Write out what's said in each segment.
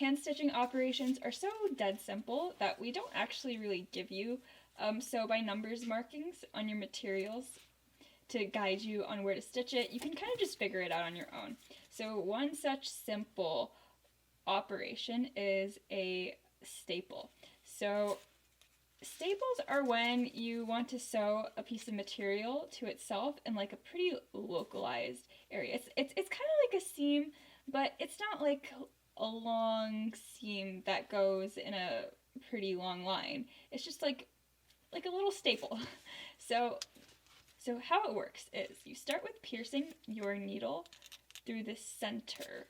hand stitching operations are so dead simple that we don't actually really give you sew by numbers markings on your materials to guide you on where to stitch it. You can kind of just figure it out on your own. So one such simple operation is a staple. So staples are when you want to sew a piece of material to itself in like a pretty localized area. It's kind of like a seam, but it's not like a long seam that goes in a pretty long line. It's just like a little staple. So how it works is you start with piercing your needle through the center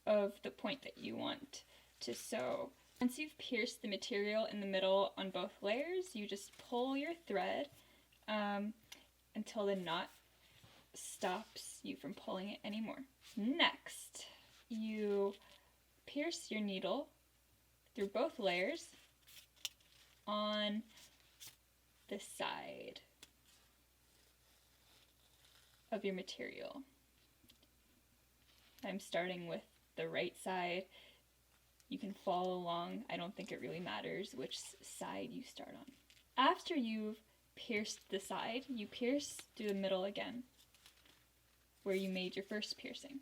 of the point that you want to sew. Once you've pierced the material in the middle on both layers, you just pull your thread until the knot stops you from pulling it anymore. Next, you pierce your needle through both layers on the side of your material. I'm starting with the right side. You can follow along. I don't think it really matters which side you start on. After you've pierced the side, you pierce through the middle again, where you made your first piercing.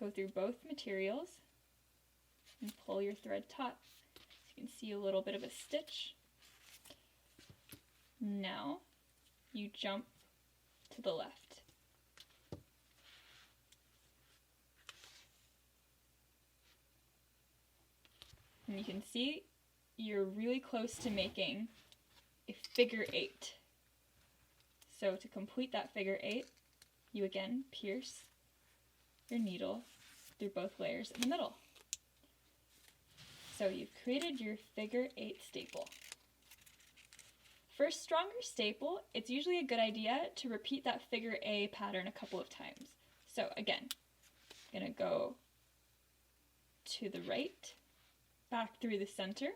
Go through both materials and pull your thread taut. You can see a little bit of a stitch. Now you jump to the left. And you can see you're really close to making a figure-8. So to complete that figure-8, you again pierce your needle through both layers in the middle. So you've created your figure-8 staple. For a stronger staple, it's usually a good idea to repeat that figure A pattern a couple of times. So again, I'm going to go to the right, back through the center,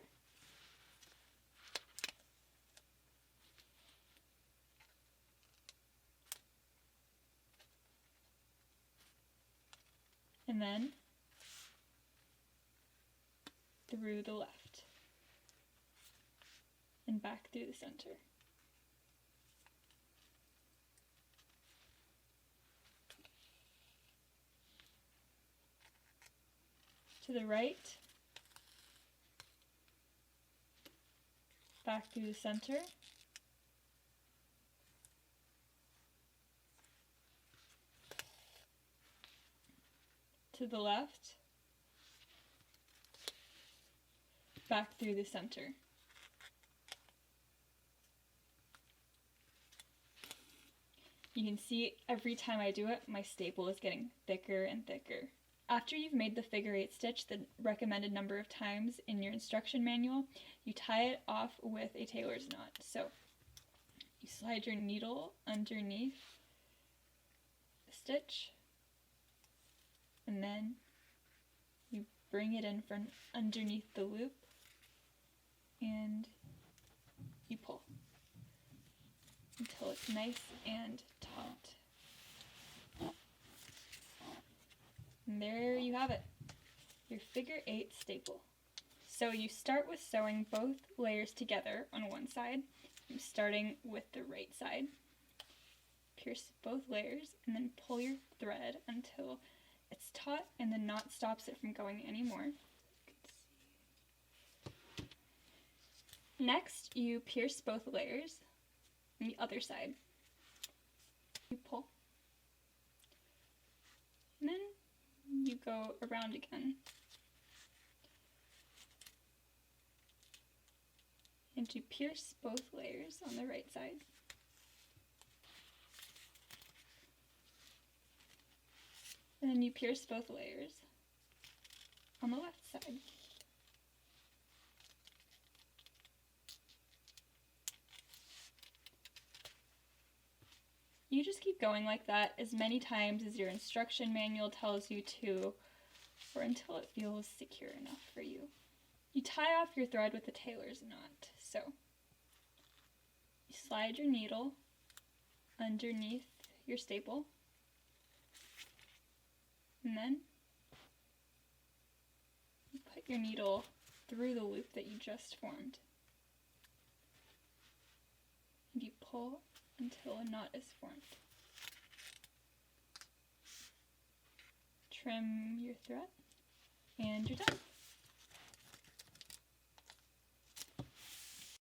and then through the left, and back through the center. To the right, back through the center, to the left, back through the center. You can see every time I do it, my staple is getting thicker and thicker. After you've made the figure-8 stitch the recommended number of times in your instruction manual, you tie it off with a tailor's knot. So you slide your needle underneath the stitch, and then you bring it in from underneath the loop, and you pull until it's nice and taut. And there you have it, your figure-8 staple. So you start with sewing both layers together on one side. I'm starting with the right side. Pierce both layers and then pull your thread until it's taut and the knot stops it from going anymore. Next, you pierce both layers on the other side. You pull. And then you go around again. And you pierce both layers on the right side. And then you pierce both layers on the left side. You just keep going like that as many times as your instruction manual tells you to, or until it feels secure enough for you. You tie off your thread with a tailor's knot. So you slide your needle underneath your staple, and then your needle through the loop that you just formed. And you pull until a knot is formed. Trim your thread, and you're done.